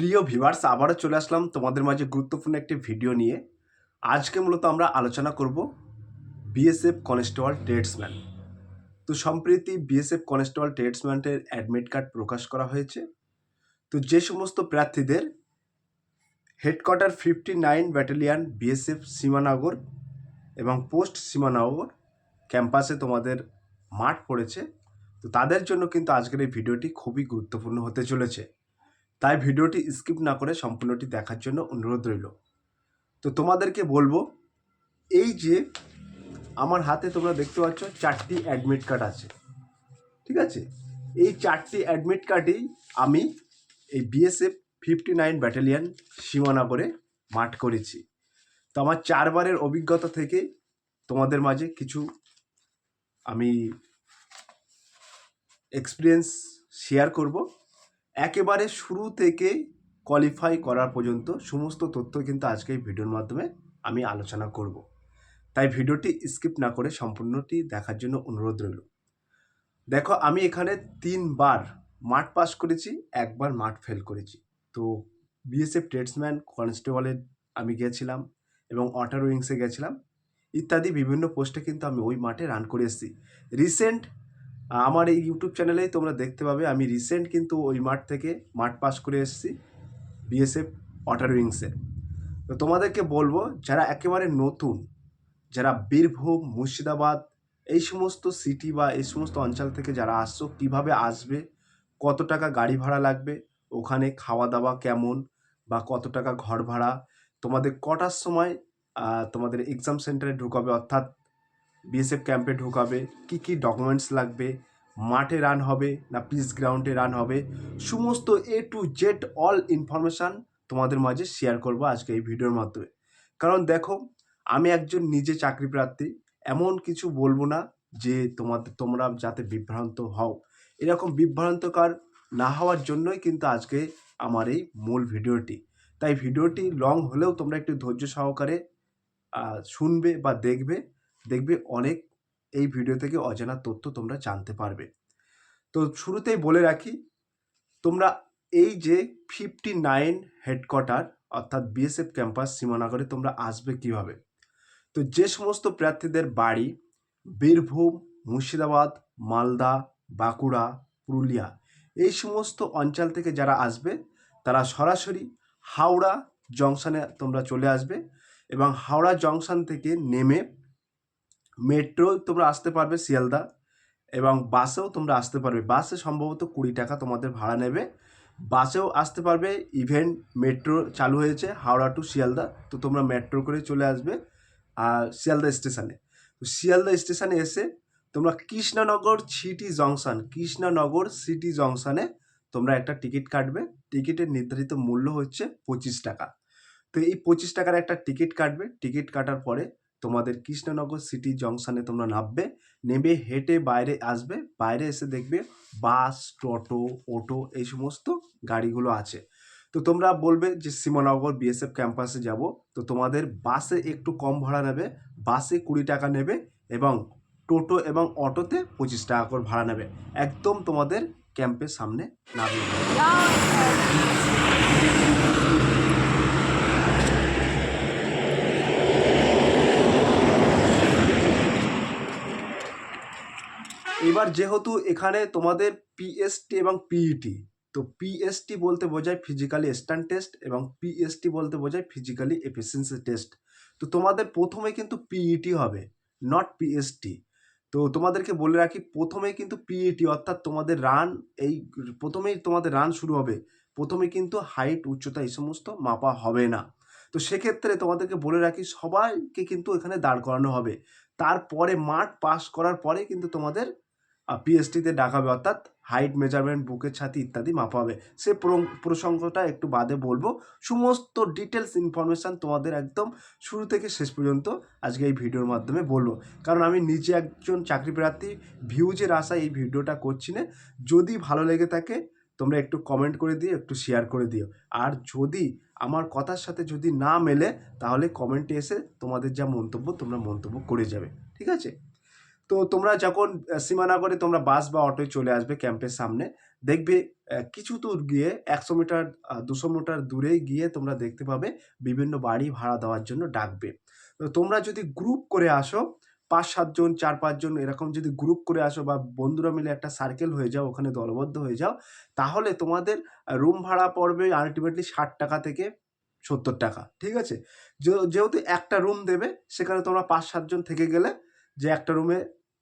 প্রিয় ভিউয়ার্স, আবারও চলে আসলাম তোমাদের মাঝে গুরুত্বপূর্ণ একটি ভিডিও নিয়ে। আজকে মূলত আমরা আলোচনা করব বিএসএফ কনস্টেবল ট্রেডসম্যান। তো সম্প্রতি বিএসএফ কনস্টেবল ট্রেডসম্যানের অ্যাডমিট কার্ড প্রকাশ করা হয়েছে। তো যে সমস্ত প্রার্থীদের হেডকোয়ার্টার 59 ব্যাটালিয়ান বিএসএফ সীমানগর এবং পোস্ট সীমানগর ক্যাম্পাসে তোমাদের মাঠ পড়েছে, তো তাদের জন্য কিন্তু আজকের এই ভিডিওটি খুবই গুরুত্বপূর্ণ হতে চলেছে। তাই ভিডিওটি স্কিপ না করে সম্পূর্ণটি দেখার জন্য অনুরোধ রইল। তো তোমাদেরকে বলবো, এই যে আমার হাতে তোমরা দেখতে পাচ্ছ 4টি অ্যাডমিট কার্ড আছে, ঠিক আছে? এই 4টি অ্যাডমিট কার্ডেই আমি এই বিএসএফ 59 ব্যাটালিয়ান সীমানগরে মাঠ করেছি। তো আমার 4বারের অভিজ্ঞতা থেকে তোমাদের মাঝে কিছু আমি এক্সপিরিয়েন্স শেয়ার করব। একেবারে শুরু থেকে কোয়ালিফাই করার পর্যন্ত সমস্ত তথ্য কিন্তু আজকে এই ভিডিওর মাধ্যমে আমি আলোচনা করব। তাই ভিডিওটি স্কিপ না করে সম্পূর্ণটি দেখার জন্য অনুরোধ রইল। দেখো, আমি এখানে 3বার মাঠ পাস করেছি, 1বার মাঠ ফেল করেছি। তো বিএসএফ ট্রেডসম্যান কনস্টেবলের আমি গিয়েছিলাম এবং ওয়াটার উইংসে গেছিলাম ইত্যাদি বিভিন্ন পোস্টে কিন্তু আমি ওই মাঠে রান করে এসেছি। রিসেন্ট আমার এই ইউটিউব চ্যানেলেই তোমরা দেখতে পাবে, আমি রিসেন্ট কিন্তু ওই মাঠ থেকে মাঠ পাস করে এসেছি বিএসএফ ওয়াটার উইংসে। তো তোমাদেরকে বলবো, যারা একেবারে নতুন, যারা বীরভূম, মুর্শিদাবাদ এই সমস্ত সিটি বা এই সমস্ত অঞ্চল থেকে যারা আসছো, কীভাবে আসবে, কত টাকা গাড়ি ভাড়া লাগবে, ওখানে খাওয়া দাওয়া কেমন, বা কত টাকা ঘর ভাড়া, তোমাদের কটার সময় তোমাদের এক্সাম সেন্টারে ঢুকাবে, অর্থাৎ বিএসএফ ক্যাম্পে ঢুকাবে, কি কি ডকুমেন্টস লাগবে, মাঠে রান হবে না পিচ গ্রাউন্ডে রান হবে, সমস্ত এ টু জেড অল ইনফরমেশান তোমাদের মাঝে শেয়ার করবো আজকে এই ভিডিওর মাধ্যমে। কারণ দেখো, আমি একজন নিজে চাকরি প্রার্থী, এমন কিছু বলবো না যে তোমরা যাতে বিভ্রান্ত হও। এরকম বিভ্রান্তকর না হওয়ার জন্যই কিন্তু আজকে আমার এই মূল ভিডিওটি। তাই ভিডিওটি লং হলেও তোমরা একটু ধৈর্য সহকারে শুনবে বা দেখবে অনেক এই ভিডিও থেকে অজানা তথ্য তোমরা জানতে পারবে। তো শুরুতেই বলে রাখি, তোমরা এই যে 59 হেডকোয়ার্টার অর্থাৎ বিএসএফ ক্যাম্পাস সীমানগরে তোমরা আসবে কিভাবে। তো যে সমস্ত প্রার্থীদের বাড়ি বীরভূম, মুর্শিদাবাদ, মালদা, বাঁকুড়া, পুরুলিয়া এই সমস্ত অঞ্চল থেকে যারা আসবে, তারা সরাসরি হাওড়া জংশনে তোমরা চলে আসবে এবং হাওড়া জংশন থেকে নেমে মেট্রো তোমরা আসতে পারবে শিয়ালদা, এবং বাসেও তোমরা আসতে পারবে। বাসে সম্ভবত 20 টাকা তোমাদের ভাড়া নেবে, বাসেও আসতে পারবে। ইভেন মেট্রো চালু হয়েছে হাওড়া টু শিয়ালদা, তো তোমরা মেট্রো করে চলে আসবে শিয়ালদা স্টেশনে। তো শিয়ালদা স্টেশনে এসে তোমরা কৃষ্ণনগর সিটি জংশনে তোমরা একটা টিকিট কাটবে। টিকিটের নির্ধারিত মূল্য হচ্ছে 25 টাকা। তো এই 25 টাকার একটা টিকিট কাটবে। টিকিট কাটার পরে তোমাদের কৃষ্ণনগর সিটি জংশনে তোমরা নামবে, নেমে হেঁটে বাইরে আসবে। বাইরে এসে দেখবে বাস, টোটো, অটো এই সমস্ত গাড়িগুলো আছে। তো তোমরা বলবে যে সীমানগর বিএসএফ ক্যাম্পাসে যাব, তো তোমাদের বাসে একটু কম ভাড়া নেবে, বাসে 20 টাকা নেবে এবং টোটো এবং অটোতে 25 টাকা করে ভাড়া নেবে। একদম তোমাদের ক্যাম্পের সামনে নামিয়ে দেবে। এবার যেহেতু এখানে তোমাদের পিএসটি এবং পিইটি, তো পিএসটি বলতে বোঝায় ফিজিক্যালি স্ট্যান্ড টেস্ট এবং পিএসটি বলতে বোঝায় ফিজিক্যালি এফিসিয়েন্সি টেস্ট। তো তোমাদের প্রথমে কিন্তু পিইটি হবে, নট পিএসটি। তো তোমাদেরকে বলে রাখি, প্রথমেই কিন্তু পিইটি অর্থাৎ তোমাদের রান, এই প্রথমেই তোমাদের রান শুরু হবে। প্রথমে কিন্তু হাইট, উচ্চতা এই সমস্ত মাপা হবে না। তো সেক্ষেত্রে তোমাদেরকে বলে রাখি, সবাইকে কিন্তু এখানে দাঁড় করানো হবে। তারপরে মাঠ পাস করার পরে কিন্তু তোমাদের পিএসটিতে ডাকাবে, অর্থাৎ হাইট মেজারমেন্ট, বুকের ছাতি ইত্যাদি মাপা হবে। সে প্রসঙ্গটা একটু বাদে বলবো। সমস্ত ডিটেলস ইনফরমেশান তোমাদের একদম শুরু থেকে শেষ পর্যন্ত আজকে এই ভিডিওর মাধ্যমে বলবো। কারণ আমি নিজে একজন চাকরি প্রার্থী, ভিউজের আশায় এই ভিডিওটা করছি না। যদি ভালো লেগে থাকে তোমরা একটু কমেন্ট করে দিও, একটু শেয়ার করে দিও। আর যদি আমার কথার সাথে যদি না মেলে, তাহলে কমেন্টে এসে তোমাদের যা মন্তব্য তোমরা মন্তব্য করে যাবে, ঠিক আছে? তো তোমরা যখন সীমানগরে তোমরা বাস বা অটোয় চলে আসবে ক্যাম্পের সামনে, দেখবে কিছু দূর গিয়ে ১০০ মিটার ২০০ মিটার দূরে গিয়ে তোমরা দেখতে পাবে বিভিন্ন বাড়ি ভাড়া দেওয়ার জন্য ডাকবে। তো তোমরা যদি গ্রুপ করে আসো ৫-৭ জন ৪-৫ জন এরকম যদি গ্রুপ করে আসো বা বন্ধুরা মিলে একটা সার্কেল হয়ে যাও, ওখানে দলবদ্ধ হয়ে যাও, তাহলে তোমাদের রুম ভাড়া পড়বে আল্টিমেটলি ৳৬০ থেকে ৳৭০, ঠিক আছে? যেহেতু একটা রুম দেবে, সেখানে তোমরা ৫-৭ জন থেকে গেলে, যে একটা রুমে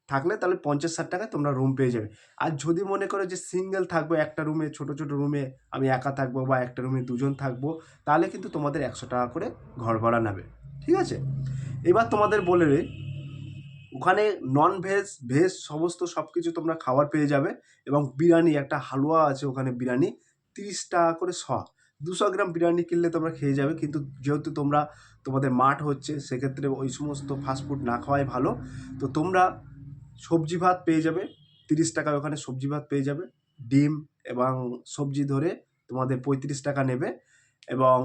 থাকলে তাহলে ৫০-৬০ তোমরা রুম পেয়ে যাবে। আর যদি মনে করো যে সিঙ্গেল থাকবো একটা রুমে, ছোট, ছোট রুমে আমি একা থাকবো বা একটা রুমে ২ জন থাকবো, তাহলে কিন্তু তোমাদের ৳১০০ করে ঘর ভাড়া নেবে, ঠিক আছে? এবার তোমাদের বলে দেই, ওখানে নন ভেজ, ভেজ সমস্ত সবকিছু তোমরা খাবার পেয়ে যাবে এবং বিরিয়ানি, একটা হালুয়া আছে ওখানে, বিরিয়ানি ৳৩০ করে শ। ২০০ গ্রাম বিরিয়ানি কিনলে তোমরা খেয়ে যাবে। কিন্তু যেহেতু তোমাদের মাঠ হচ্ছে, সেক্ষেত্রে ওই সমস্ত ফাস্টফুড না খাওয়াই ভালো। তো তোমরা সবজি ভাত পেয়ে যাবে, ৳৩০ ওখানে সবজি ভাত পেয়ে যাবে। ডিম এবং সবজি ধরে তোমাদের ৳৩৫ নেবে এবং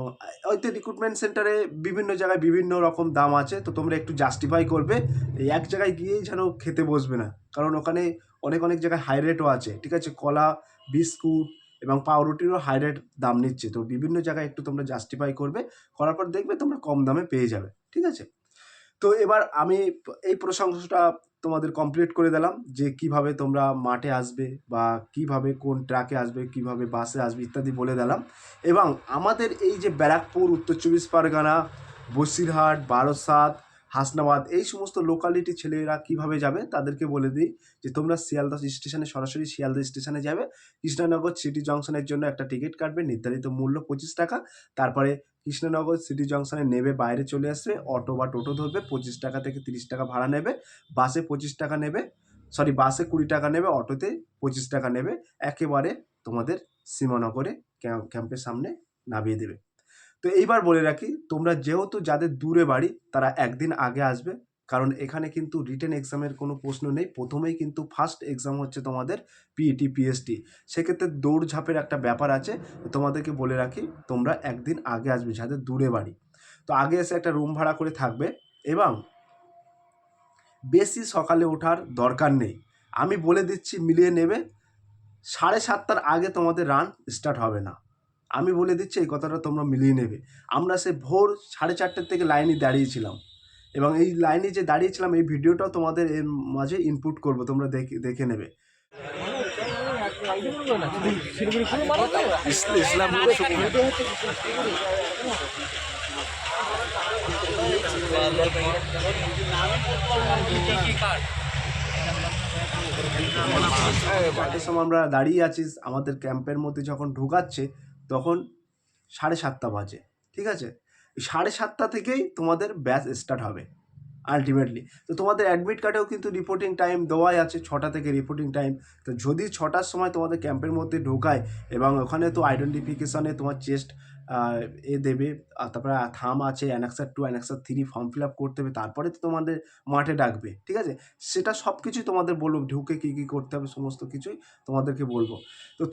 হয়তো রিক্রুটমেন্ট সেন্টারে বিভিন্ন জায়গায় বিভিন্ন রকম দাম আছে। তো তোমরা একটু জাস্টিফাই করবে। এই এক জায়গায় গিয়েই যেন খেতে বসবে না। কারণ ওখানে অনেক জায়গায় হাই রেটও আছে, ঠিক আছে? কলা, বিস্কুট এবং পাউরুটিরও হাই রেট দাম নিচ্ছে। তো বিভিন্ন জায়গায় একটু তোমরা জাস্টিফাই করবে। করার পর দেখবে তোমরা কম দামে পেয়ে যাবে, ঠিক আছে? তো এবার আমি এই প্রশংসাটা তোমাদের কমপ্লিট করে দিলাম যে কিভাবে তোমরা মাঠে আসবে বা কিভাবে কোন ট্রাকে আসবে, কিভাবে বাসে আসবে ইত্যাদি বলে দিলাম। এবং আমাদের এই যে ব্যারাকপুর, উত্তর ২৪ পরগনা, বসিরহাট, বারাসাত, হাসনাবাদ এই সমস্ত লোকালিটি ছেলেরা কিভাবে যাবে তাদেরকে বলে দিই যে তোমরা শিয়ালদহ স্টেশনে, সরাসরি শিয়ালদহ স্টেশনে যাবে। কৃষ্ণনগর সিটি জংশনের জন্য একটা টিকিট কাটবে, নির্ধারিত মূল্য ৳২৫। তারপরে কৃষ্ণনগর সিটি জংশনে নেমে বাইরে চলে আসবে, অটো বা টোটো ধরবে, ৳২৫ থেকে ৳৩০ ভাড়া নেবে। বাসে ৳২৫ নেবে, সরি বাসে ৳২০ নেবে, অটোতে ৳২৫ নেবে। একেবারে তোমাদের সীমানগরে ক্যাম্পের সামনে নামিয়ে দেবে। তো এইবার বলে রাখি, তোমরা যেহেতু যাদের দূরে বাড়ি তারা একদিন আগে আসবে, কারণ এখানে কিন্তু রিটেন এক্সামের কোনো প্রশ্ন নেই। প্রথমেই কিন্তু ফার্স্ট এক্সাম হচ্ছে তোমাদের পিইটি, পিএসটি। সেক্ষেত্রে দৌড়ঝাঁপের একটা ব্যাপার আছে। তোমাদেরকে বলে রাখি, তোমরা একদিন আগে আসবে যাদের দূরে বাড়ি। তো আগে এসে একটা রুম ভাড়া করে থাকবে এবং বেশি সকালে ওঠার দরকার নেই। আমি বলে দিচ্ছি, মিলিয়ে নেবে, 7:30টার আগে তোমাদের রান স্টার্ট হবে না। আমি বলে দিচ্ছি, এই কথাটা তোমরা মিলিয়ে নেবে। আমরা সে ভোর 4:30 থেকে লাইনে দাঁড়িয়েছিলাম এবং এই লাইনে যে দাঁড়িয়েছিলাম এই ভিডিওটাও তোমাদের এর মাঝে ইনপুট করব, তোমরা দেখে নেবে। কটার সময় আমরা দাঁড়িয়ে আছি, আমাদের ক্যাম্পের মধ্যে যখন ঢোকাচ্ছে তখন 7:30 বাজে, ঠিক আছে? 7:30 থেকেই তোমাদের ব্যাচ স্টার্ট হবে আলটিমেটলি। তো তোমাদের অ্যাডমিট কার্ডেও কিন্তু রিপোর্টিং টাইম দেওয়াই আছে, 6টা থেকে রিপোর্টিং টাইম। তো যদি 6টার সময় তোমাদের ক্যাম্পের মধ্যে ঢোকায় এবং ওখানে তো আইডেন্টিফিকেশনে তোমার চেস্ট দেবে, তারপরে থাম আছে, annexure 2, annexure 3 form fill up করতে হবে, তারপরে তো তোমাদের মাঠে ডাকবে, ঠিক আছে? সেটা সব কিছুই তোমাদের বলবো, ঢুকে কী কী করতে হবে সমস্ত কিছুই তোমাদেরকে বলবো। তো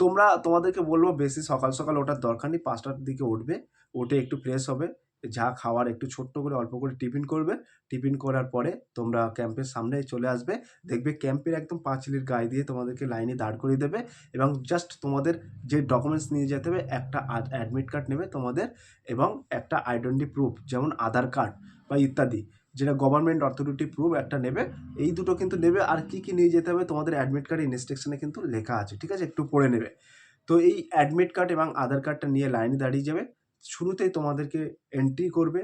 তোমাদেরকে বলবো বেশি সকাল ওঠার দরকার নেই। 5টার দিকে উঠবে, উঠে একটু ফ্রেশ হবে, যা খাওয়ার একটু ছোট্ট করে অল্প করে টিফিন করবে। টিফিন করার পরে তোমরা ক্যাম্পের সামনে চলে আসবে। দেখবে ক্যাম্পের একদম পাঁচিলের গায়ে দিয়ে তোমাদেরকে লাইনে দাঁড় করিয়ে দেবে এবং জাস্ট তোমাদের যে ডকুমেন্টস নিয়ে যেতে হবে, একটা অ্যাডমিট কার্ড নেবে তোমাদের এবং একটা আইডেন্টি প্রুফ, যেমন আধার কার্ড বা ইত্যাদি, যেটা গভর্নমেন্ট অথরিটি প্রুফ একটা নেবে। এই দুটো কিন্তু নেবে। আর কি নিয়ে যেতে হবে তোমাদের অ্যাডমিট কার্ডে ইনস্ট্রাকশনে কিন্তু লেখা আছে, ঠিক আছে? একটু পড়ে নেবে। তো এই অ্যাডমিট কার্ড এবং আধার কার্ডটা নিয়ে লাইনে দাঁড়িয়ে যাবে। শুরুতেই তোমাদেরকে এন্ট্রি করবে।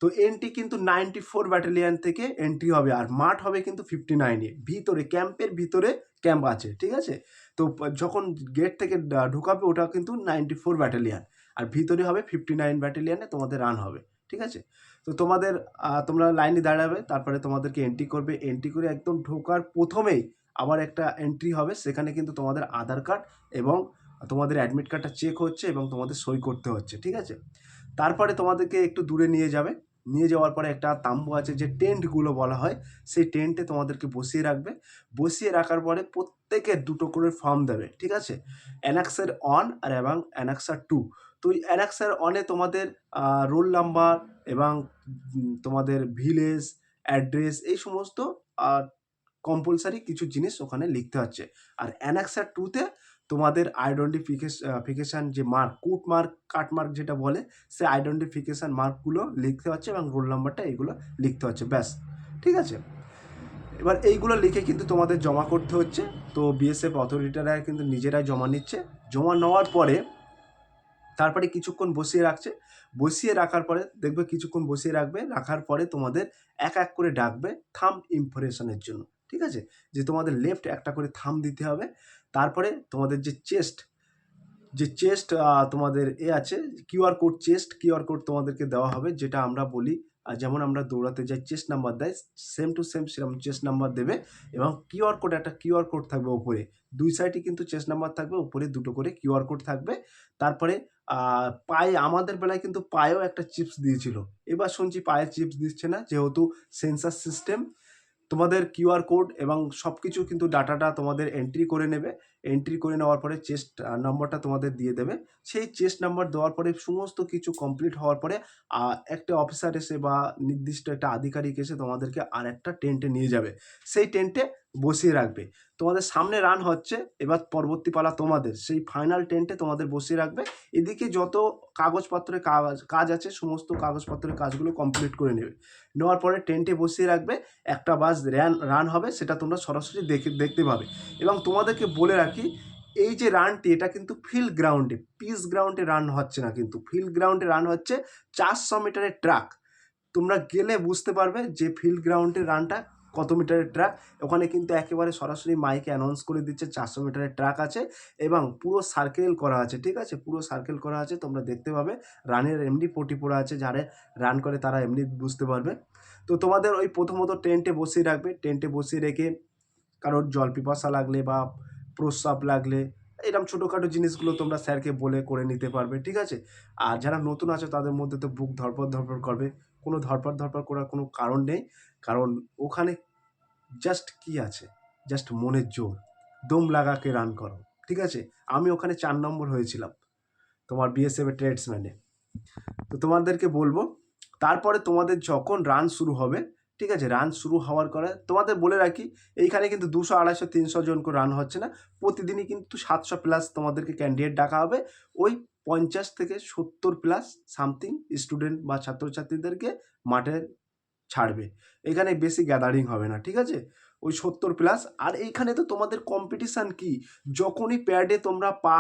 তো এন্ট্রি কিন্তু 94 ব্যাটালিয়ন থেকে এন্ট্রি হবে আর মাঠ হবে কিন্তু 59-এ। ভিতরে, ক্যাম্পের ভিতরে ক্যাম্প আছে, ঠিক আছে? তো যখন গেট থেকে ঢুকাবে ওটা কিন্তু 94 ব্যাটালিয়ন আর ভিতরে হবে 59 ব্যাটালিয়নে তোমাদের রান হবে, ঠিক আছে? তো তোমরা লাইনে দাঁড়াবে, তারপরে তোমাদেরকে এন্ট্রি করবে। এন্ট্রি করে একদম ঢোকার প্রথমেই আবার একটা এন্ট্রি হবে, সেখানে কিন্তু তোমাদের আধার কার্ড এবং তোমাদের অ্যাডমিট কার্ডটা চেক হচ্ছে এবং তোমাদের সই করতে হচ্ছে, ঠিক আছে? তারপরে তোমাদেরকে একটু দূরে নিয়ে যাবে। নিয়ে যাওয়ার পরে একটা তাম্বু আছে, যে টেন্টগুলো বলা হয়, সেই টেন্টে তোমাদেরকে বসিয়ে রাখবে। বসিয়ে রাখার পরে প্রত্যেকের 2টো করে ফর্ম দেবে, ঠিক আছে? অ্যানেক্সার 1 আর এবং অ্যানেক্সার 2। তো ওই অ্যানেক্সার 1-এ তোমাদের রোল নাম্বার এবং তোমাদের ভিলেজ, অ্যাড্রেস এই সমস্ত কম্পালসারি কিছু জিনিস ওখানে লিখতে হচ্ছে। আর অ্যানেক্সার 2-তে তোমাদের আইডেন্টিফিকেশান যে মার্ক, কুট মার্ক, কাট মার্ক যেটা বলে, সে আইডেন্টিফিকেশান মার্কগুলো লিখতে হচ্ছে এবং রোল নাম্বারটা এগুলো লিখতে হচ্ছে, ব্যাস। ঠিক আছে, এবার এইগুলো লিখে কিন্তু তোমাদের জমা করতে হচ্ছে। তো বিএসএফ অথরিটিরা কিন্তু নিজেরাই জমা নিচ্ছে। জমা নেওয়ার পরে তারপরে কিছুক্ষণ বসিয়ে রাখার পরে দেখবে কিছুক্ষণ বসিয়ে রাখার পরে তোমাদের এক এক করে ডাকবে থাম্ব ইমপ্রেশনের জন্য। ঠিক আছে, যে তোমাদের লেফট একটা করে থাম্ব দিতে হবে। তারপরে তোমাদের যে চেস্ট তোমাদের আছে কিউআর কোড তোমাদেরকে দেওয়া হবে, যেটা আমরা বলি যেমন আমরা দৌড়াতে যাই চেস্ট নাম্বার দেয়, সেম টু সেম সেরকম চেস্ট নাম্বার দেবে। এবং একটা কিউআর কোড থাকবে ওপরে, দুই সাইডে কিন্তু চেস্ট নাম্বার থাকবে, উপরে দুটো করে কিউআর কোড থাকবে। তারপরে পায়ে, আমাদের বেলায় কিন্তু পায়েও একটা চিপস দিয়েছিল, এবার শুনছি পায়ে চিপস দিচ্ছে না, যেহেতু সেন্সার সিস্টেম। তোমাদের কিউআর কোড এবং সব কিছু কিন্তু ডাটাটা তোমাদের এন্ট্রি করে নেওয়ার পরে চেস্ট নাম্বারটা তোমাদের দিয়ে দেবে। সেই চেস্ট নাম্বার দেওয়ার পরে সমস্ত কিছু কমপ্লিট হওয়ার পরে একটা অফিসার এসে বা নির্দিষ্ট একটা আধিকারিক এসে তোমাদেরকে আর একটা টেন্টে নিয়ে যাবে, সেই টেন্টে বসিয়ে রাখবে। তোমাদের সামনে রান হচ্ছে, এবার পরবর্তী পালা তোমাদের, সেই ফাইনাল টেন্টে তোমাদের বসিয়ে রাখবে। এদিকে যত কাগজপত্রের কাজ আছে সমস্ত কাগজপত্রের কাজগুলো কমপ্লিট করে নেওয়ার পরে টেন্টে বসিয়ে রাখবে। একটা বাস রান হবে, সেটা তোমরা সরাসরি দেখতে পাবে। এবং তোমাদেরকে বলে রাখি, এই যে রানটি, এটা কিন্তু ফিল্ড গ্রাউন্ডে, পিচ গ্রাউন্ডে রান হচ্ছে না, কিন্তু ফিল্ড গ্রাউন্ডে রান হচ্ছে 400 মিটারের ট্র্যাক। তোমরা গেলে বুঝতে পারবে যে ফিল্ড গ্রাউন্ডের রানটা কত মিটারের ট্র্যাক। ওখানে কিন্তু একেবারে সরাসরি মাইকে অ্যানাউন্স করে দিচ্ছে 400 মিটারের ট্র্যাক আছে এবং পুরো সার্কেল করা আছে। ঠিক আছে, পুরো সার্কেল করা আছে, তোমরা দেখতে পাবে। রানের এমনি পটি পড়া আছে, যারা রান করে তারা এমনি বুঝতে পারবে। তো তোমাদের ওই প্রথমত টেন্টে বসিয়ে রাখবে, টেন্টে বসিয়ে রেখে কারোর জল পিপাসা লাগলে বা প্রস্রাব লাগলে এরকম ছোটোখাটো জিনিসগুলো তোমরা স্যারকে বলে করে নিতে পারবে। ঠিক আছে, আর যারা নতুন আছে তাদের মধ্যে তো বুক ধরপড় করবে, কোনো ধরপড় করার কোনো কারণ নেই, কারণ ওখানে জাস্ট কি আছে, জাস্ট মনের জোর, দম লাগাকে রান করো। ঠিক আছে, আমি ওখানে 4 নম্বর হয়েছিলাম তোমার বিএসএফ ট্রেডসম্যানে। তো তোমাদেরকে বলবো, তারপরে তোমাদের যখন রান শুরু হবে, ঠিক আছে, রান শুরু হওয়ার পরে তোমাদের বলে রাখি, এইখানে কিন্তু 200, 250, 300 জন করে রান হচ্ছে না, প্রতিদিনই কিন্তু 700 প্লাস তোমাদেরকে ক্যান্ডিডেট ডাকা হবে। ওই 50 থেকে 70 প্লাস সামথিং স্টুডেন্ট বা ছাত্রছাত্রীদেরকে মাঠে ছাড়বে, এখানে বেশি গ্যাদারিং হবে না। ঠিক আছে, ওই 70 প্লাস। আর এইখানে তো তোমাদের কম্পিটিশান কি, যখনই প্যাডে তোমরা পা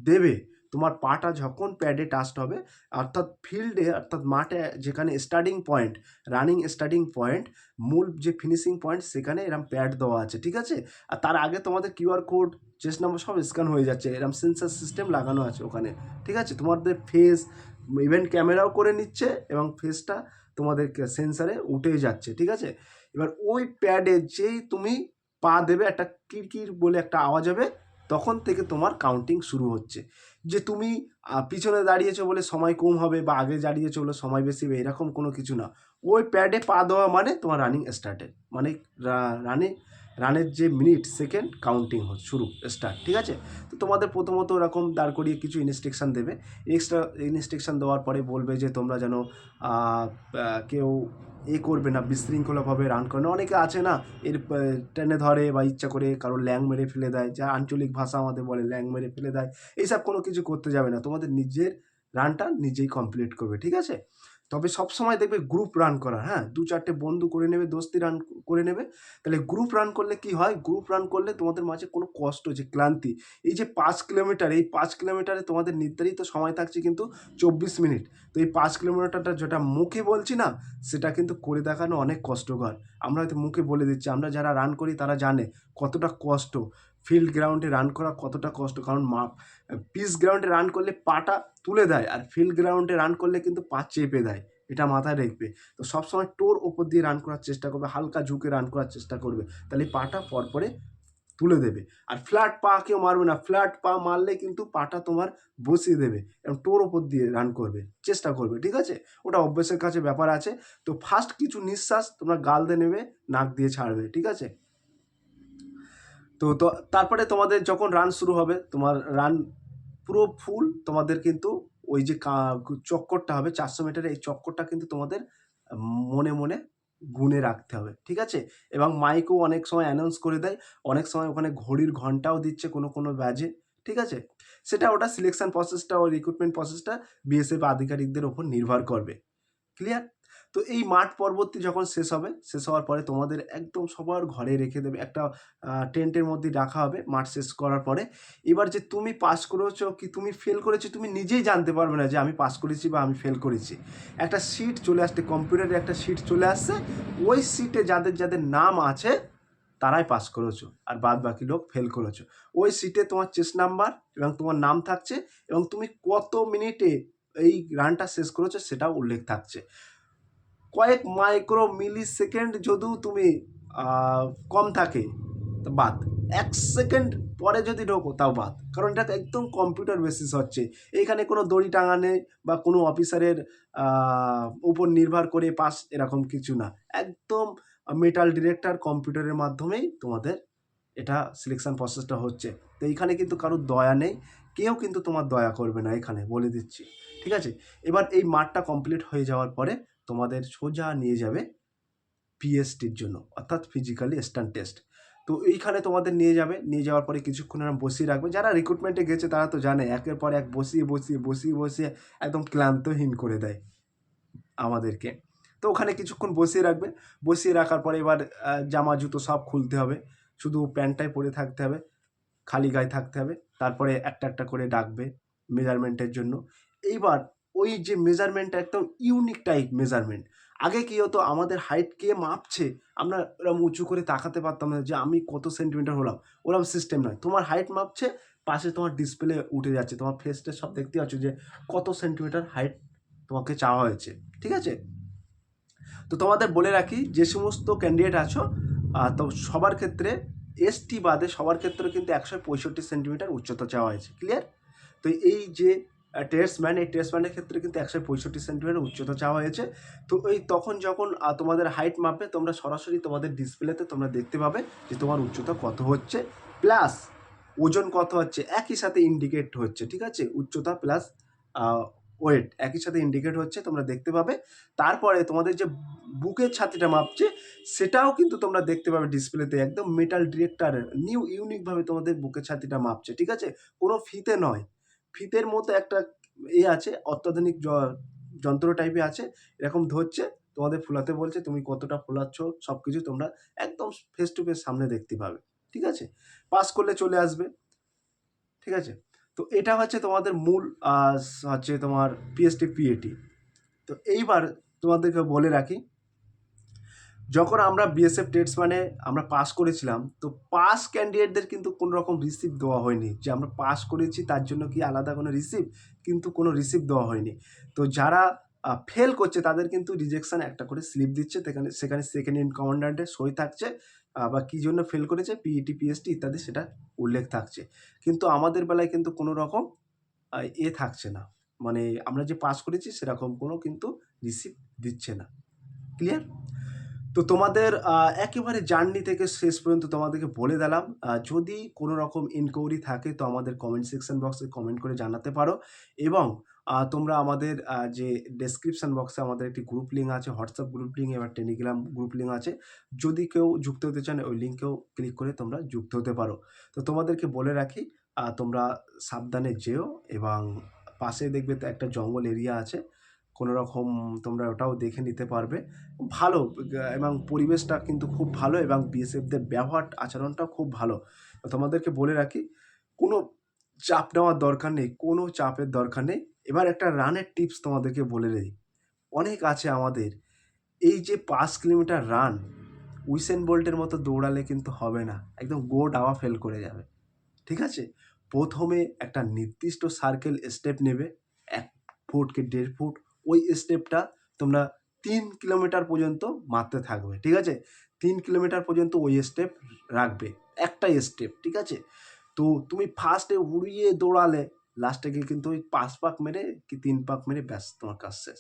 দেবে, তোমার পাটা যখন প্যাডে টাস্ট হবে, অর্থাৎ ফিল্ডে, অর্থাৎ মাঠে যেখানে starting point, running starting point, মূল যে ফিনিশিং পয়েন্ট, সেখানে এরম প্যাড দেওয়া আছে। ঠিক আছে, আর তার আগে তোমাদের কিউআর কোড, চেস্ট নাম্বার সব স্ক্যান হয়ে যাচ্ছে, এরম সেন্সার সিস্টেম লাগানো আছে ওখানে। ঠিক আছে, তোমাদের ফেস ইভেন ক্যামেরাও করে নিচ্ছে এবং ফেসটা তোমাদের সেন্সারে উঠে যাচ্ছে। ঠিক আছে, এবার ওই প্যাডে যেই তুমি পা দেবে, একটা কিরকির বলে একটা আওয়াজ হবে, তখন থেকে তোমার কাউন্টিং শুরু হচ্ছে। যে তুমি পিছনে দাঁড়িয়েছো বলে সময় কম হবে বা আগে দাঁড়িয়েছো বলে সময় বেশি হবে, এরকম কোনো কিছু না। ওই প্যাডে পা দেওয়া মানে তোমার রানিং স্টার্টেড, মানে রানের যে মিনিট সেকেন্ড কাউন্টিং শুরু স্টার্ট। ঠিক আছে, তো তোমাদের প্রথমত ওরকম দাঁড় করিয়ে কিছু ইনস্ট্রাকশান দেবে। ইনস্ট্রাকশান দেওয়ার পরে বলবে যে তোমরা যেন কেউ করবে না, বিশৃঙ্খলাভাবে রান করে না। অনেকে আছে না, এর টেনে ধরে বা ইচ্ছা করে কারো ল্যাং মেরে ফেলে দেয়, যা আঞ্চলিক ভাষা আমাদের বলে ল্যাং মেরে ফেলে দেয়, এইসব কোনো কিছু করতে যাবে না, তোমাদের নিজের রানটা নিজেই কমপ্লিট করবে। ঠিক আছে, তবে সবসময় দেখবে গ্রুপ রান করা, হ্যাঁ, 2-4টে বন্ধু করে নেবে, দোস্তি রান করে নেবে। তাহলে গ্রুপ রান করলে কি হয়, গ্রুপ রান করলে তোমাদের মাঝে কোনো কষ্ট, যে ক্লান্তি, এই যে 5 কিলোমিটার, এই 5 কিলোমিটারে তোমাদের নির্ধারিত সময় থাকছে কিন্তু 24 মিনিট। তো এই 5 কিলোমিটারটা যেটা মুখে বলছি না, সেটা কিন্তু করে দেখানো অনেক কষ্টকর। আমরা হয়তো মুখে বলে দিচ্ছি, আমরা যারা রান করি তারা জানে কতটা কষ্ট, ফিল্ড গ্রাউন্ডে রান করা কতটা কষ্ট। কারণ পিচ গ্রাউন্ডে রান করলে পাটা তুলে দেয়, আর ফিল্ড গ্রাউন্ডে রান করলে কিন্তু পা চেপে দেয়, এটা মাথায় রাখবে। তো সবসময় টোর ওপর দিয়ে রান করার চেষ্টা করবে, হালকা ঝুঁকে রান করার চেষ্টা করবে, তাহলে পাটা পরপরে তুলে দেবে। আর ফ্ল্যাট পা কেউ মারবে না, ফ্ল্যাট পা মারলে কিন্তু পাটা তোমার বসিয়ে দেবে এবং টোর ওপর দিয়ে রান করবে, চেষ্টা করবে। ঠিক আছে, ওটা অভ্যাসের কাছে ব্যাপার আছে। তো ফার্স্ট কিছু নিঃশ্বাস তোমরা গাল দিয়ে নেবে, নাক দিয়ে ছাড়বে। ঠিক আছে, তো তারপরে তোমাদের যখন রান শুরু হবে, তোমার রান পুরো ফুল, তোমাদের কিন্তু ওই যে চক্করটা হবে 400 মিটারের, এই চক্করটা কিন্তু তোমাদের মনে মনে গুনে রাখতে হবে, ঠিক আছে? এবং মাইকও অনেক সময় অ্যানাউন্স করে দেয়, অনেক সময় ওখানে ঘড়ির ঘন্টাও দিচ্ছে কোনো ব্যাচে, ঠিক আছে? ওটা সিলেকশন প্রসেসটা ও রিক্রুটমেন্ট প্রসেসটা বিএসএফ আধিকারিকদের ওপর নির্ভর করবে। ক্লিয়ার? তো এই মাঠ পরবর্তী যখন শেষ হবে, শেষ হওয়ার পরে তোমাদের একদম সবার ঘরে রেখে দেবে, একটা টেন্টের মধ্যে রাখা হবে মাঠ শেষ করার পরে। এবার যে তুমি পাস করেছো কি তুমি ফেল করেছো তুমি নিজেই জানতে পারবে না যে আমি পাস করেছি বা আমি ফেল করেছি। একটা শিট চলে আসছে, কম্পিউটারে একটা শিট চলে আসছে, ওই শিটে যাদের যাদের নাম আছে তারাই পাস করেছো, আর বাদ বাকি লোক ফেল করেছো। ওই সিটে তোমার চেস্ট নাম্বার এবং তোমার নাম থাকছে, এবং তুমি কত মিনিটে এই রানটা শেষ করেছো সেটাও উল্লেখ থাকছে। কয়েক মাইক্রো মিলি সেকেন্ড যদিও তুমি কম থাকে তো বাদ, 1 সেকেন্ড পরে যদি ঢোকো তাও বাদ, কারণ এটা একদম কম্পিউটার বেসিস হচ্ছে। এইখানে কোনো দড়ি টাঙা নেই বা কোনো অফিসারের উপর নির্ভর করে পাস এরকম কিছু না, একদম মেটাল ডিরেক্টর কম্পিউটারের মাধ্যমেই তোমাদের এটা সিলেকশন প্রসেসটা হচ্ছে। তো এইখানে কিন্তু কারোর দয়া নেই, কেউ কিন্তু তোমার দয়া করবে না এখানে, বলে দিচ্ছি, ঠিক আছে? এবার এই মাঠটা কমপ্লিট হয়ে যাওয়ার পরে তোমাদের সোজা নিয়ে যাবে পিএসটির জন্য, অর্থাৎ ফিজিক্যালি স্ট্যান্ড টেস্ট। তো এইখানে তোমাদের নিয়ে যাবে, নিয়ে যাওয়ার পরে কিছুক্ষণ এরকম বসিয়ে রাখবে। যারা রিক্রুটমেন্টে গেছে তারা তো জানে, একের পর এক বসিয়ে একদম ক্লান্তহীন করে দেয় আমাদেরকে। তো ওখানে কিছুক্ষণ বসিয়ে রাখবে, বসিয়ে রাখার পরে এবার জামা জুতো সব খুলতে হবে, শুধু প্যান্টটাই পরে থাকতে হবে, খালি গায়ে থাকতে হবে। তারপরে একটা একটা করে ডাকবে মেজারমেন্টের জন্য। এইবার ওই যে মেজারমেন্টটা একদম ইউনিক টাইপ মেজারমেন্ট। আগে কী হতো, আমাদের হাইট কে মাপছে আমরা ওরকম উঁচু করে তাকাতে পারতাম না যে আমি কত সেন্টিমিটার হলাম, ওরকম সিস্টেম নয়। তোমার হাইট মাপছে, পাশে তোমার ডিসপ্লে উঠে যাচ্ছে, তোমার ফেসটা সব দেখতে পাচ্ছ যে কত সেন্টিমিটার হাইট তোমাকে চাওয়া হয়েছে, ঠিক আছে? তো তোমাদের বলে রাখি, যে সমস্ত ক্যান্ডিডেট আছো তো সবার ক্ষেত্রে, এসটি বাদে সবার ক্ষেত্রে কিন্তু 165 সেন্টিমিটার উচ্চতা চাওয়া হয়েছে। ক্লিয়ার? তো এই যে টেস্টম্যান, এই টেস্টম্যানের ক্ষেত্রে কিন্তু 165 সেন্টিমিটার উচ্চতা চাওয়া হয়েছে। তো এই তখন যখন তোমাদের হাইট মাপবে, তোমরা সরাসরি তোমাদের ডিসপ্লেতে তোমরা দেখতে পাবে যে তোমার উচ্চতা কত হচ্ছে, প্লাস ওজন কত হচ্ছে, একই সাথে ইন্ডিকেট হচ্ছে, ঠিক আছে? উচ্চতা প্লাস ওয়েট একই সাথে ইন্ডিকেট হচ্ছে, তোমরা দেখতে পাবে। তারপরে তোমাদের যে বুকের ছাতিটা মাপছে সেটাও কিন্তু তোমরা দেখতে পাবে ডিসপ্লেতে, একদম মেটাল ডিরেক্টর ইউনিকভাবে তোমাদের বুকের ছাতিটা মাপছে, ঠিক আছে? কোনো ফিতে নয়, ফিতের মতো একটা আছে, অত্যাধুনিক যন্ত্র টাইপে আছে, এরকম ধরছে, তোমাদের ফোলাতে বলছে, তুমি কতটা ফোলাচ্ছ সব কিছু তোমরা একদম ফেস টু ফেস সামনে দেখতে পাবে, ঠিক আছে? পাস করলে চলে আসবে, ঠিক আছে? তো এটা হচ্ছে তোমাদের মূল হচ্ছে তোমার পিএসটি পিএটি। তো এইবার তোমাদেরকে বলে রাখি, যখন আমরা বিএসএফ টেটস মানে আমরা পাস করেছিলাম, তো পাস ক্যান্ডিডেটদের কিন্তু কোনো রকম রিসিভ দেওয়া হয়নি, যে আমরা পাস করেছি তার জন্য কি আলাদা কোনো রিসিভ, কিন্তু কোনো রিসিভ দেওয়া হয়নি। তো যারা ফেল করছে তাদের কিন্তু রিজেকশান একটা করে স্লিপ দিচ্ছে, সেখানে সেকেন্ড ইন কমান্ড্যান্টের সই থাকছে, বা কী জন্য ফেল করেছে, পিইটি পিএসটি ইত্যাদি সেটা উল্লেখ থাকছে। কিন্তু আমাদের বেলায় কিন্তু কোনো রকম থাকছে না, মানে আমরা যে পাস করেছি সেরকম কোনো কিন্তু রিসিভ দিচ্ছে না। ক্লিয়ার? তো তোমাদের একেবারে জার্নি থেকে শেষ পর্যন্ত তোমাদেরকে বলে দিলাম। যদি কোনো রকম ইনকোয়ারি থাকে তো আমাদের কমেন্ট সেকশন বক্সে কমেন্ট করে জানাতে পারো, এবং তোমরা আমাদের যে ডেসক্রিপশন বক্সে আমাদের একটি গ্রুপ লিঙ্ক আছে, হোয়াটসঅ্যাপ গ্রুপ লিঙ্ক, এবার টেলিগ্রাম গ্রুপ লিঙ্ক আছে, যদি কেউ যুক্ত হতে চান ওই লিঙ্কেও ক্লিক করে তোমরা যুক্ত হতে পারো। তো তোমাদেরকে বলে রাখি, তোমরা সাবধানে যেও, এবং পাশে দেখবে তো একটা জঙ্গল এরিয়া আছে, কোনো রকম তোমরা ওটাও দেখে নিতে পারবে। ভালো, এবং পরিবেশটা কিন্তু খুব ভালো, এবং বিএসএফদের ব্যবহার আচরণটাও খুব ভালো। তো তোমাদেরকে বলে রাখি, কোনো চাপ নেওয়ার দরকার নেই, কোনো চাপের দরকার নেই। এবার একটা রানের টিপস তোমাদেরকে বলে দেই, অনেক আছে আমাদের, এই যে 5 কিলোমিটার রান উইসেন বোল্টের মতো দৌড়ালে কিন্তু হবে না, একদম গো ডাওয়া ফেল করে যাবে, ঠিক আছে? প্রথমে একটা নির্দিষ্ট সার্কেল স্টেপ নেবে, 1 ফুট কি 1.5 ফুট, ওই স্টেপটা তোমরা 3 কিলোমিটার পর্যন্ত মারতে থাকবে, ঠিক আছে? 3 কিলোমিটার পর্যন্ত ওই স্টেপ রাখবে, একটাই স্টেপ, ঠিক আছে? তো তুমি ফার্স্টে উড়িয়ে দৌড়ালে লাস্টে গিয়ে কিন্তু ওই 5 পাক মেরে কি 3 পাক মেরে ব্যাস তোমার কাজ শেষ।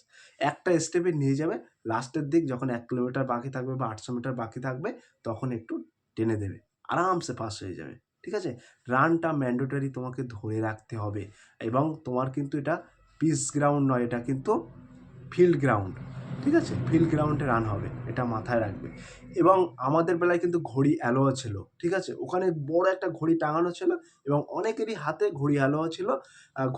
একটা স্টেপে নিয়ে যাবে, লাস্টের দিক যখন 1 কিলোমিটার বাকি থাকবে বা 800 মিটার বাকি থাকবে তখন একটু টেনে দেবে, আরামসে পাস হয়ে যাবে, ঠিক আছে? রানটা ম্যান্ডেটরি তোমাকে ধরে রাখতে হবে, এবং তোমার কিন্তু এটা পিচ গ্রাউন্ড নয়, এটা কিন্তু ফিল্ড গ্রাউন্ড। ঠিক আছে, ফিল্ড গ্রাউন্ডে রান হবে, এটা মাথায় রাখবে। এবং আমাদের বেলায় কিন্তু ঘড়ি অ্যালাও ছিল, ঠিক আছে, ওখানে বড় একটা ঘড়ি টাঙানো ছিল এবং অনেকেরই হাতে ঘড়ি অ্যালাও ছিল,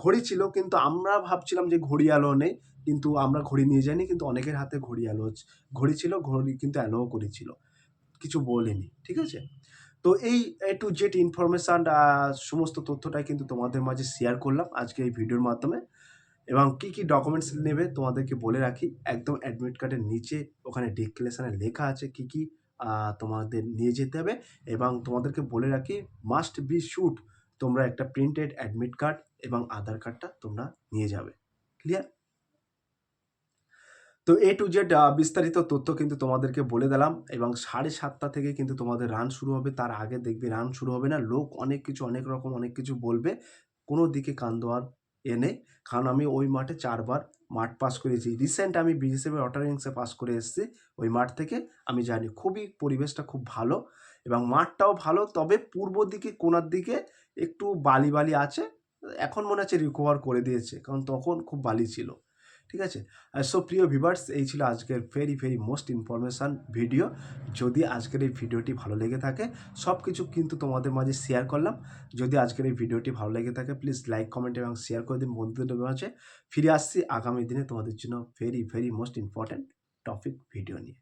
ঘড়ি ছিল, কিন্তু আমরা ভাবছিলাম যে ঘড়ি অ্যালাও নেই, কিন্তু আমরা ঘড়ি নিয়ে যাইনি, কিন্তু অনেকের হাতে ঘড়ি অ্যালাও ঘড়ি ছিল, ঘড়ি কিন্তু অ্যালাও করেছিল, কিছু বলেনি, ঠিক আছে। তো এই এ টু জেড ইনফরমেশান সমস্ত তথ্যটাই কিন্তু তোমাদের মাঝে শেয়ার করলাম আজকে এই ভিডিওর মাধ্যমে। এবং কী কী ডকুমেন্টস নেবে তোমাদেরকে বলে রাখি, একদম অ্যাডমিট কার্ডের নিচে ওখানে ডিক্লারেশনে লেখা আছে কী কী তোমাদের নিয়ে যেতে হবে। এবং তোমাদেরকে বলে রাখি, মাস্ট বি শুড তোমরা একটা প্রিন্টেড অ্যাডমিট কার্ড এবং আধার কার্ডটা তোমরা নিয়ে যাবে। ক্লিয়ার? তো এ টু জেড বিস্তারিত তথ্য কিন্তু তোমাদেরকে বলে দিলাম। এবং 7:30 থেকে কিন্তু তোমাদের রান শুরু হবে। তার আগে দেখবে রান শুরু হবে না, লোক অনেক কিছু অনেক রকম অনেক কিছু বলবে, কোনো দিকে কান দেওয়ার নেই। কারণ আমি ওই মাঠে 4 বার মাঠ পাস করেছি, রিসেন্ট আমি বিএসএফ অটারিংসে পাস করে এসেছি ওই মাঠ থেকে, আমি জানি খুবই পরিবেশটা খুব ভালো এবং মাঠটাও ভালো। তবে পূর্ব দিকে কোণার দিকে একটু বালি বালি আছে, এখন মনে হচ্ছে রিকভার করে দিয়েছে, কারণ তখন খুব বালি ছিল, ঠিক আছে। সো প্রিয় ভিউয়ার্স, এই ছিল আজকের ভেরি মোস্ট ইনফরমেশান ভিডিও। যদি আজকের এই ভিডিওটি ভালো লেগে থাকে, সব কিছু কিন্তু তোমাদের মাঝে শেয়ার করলাম। যদি আজকের এই ভিডিওটি ভালো লেগে থাকে, প্লিজ লাইক, কমেন্ট এবং শেয়ার করে দিন বন্ধুদের মাঝে। ফিরে আসছি আগামী দিনে তোমাদের জন্য very most important topic video নিয়ে।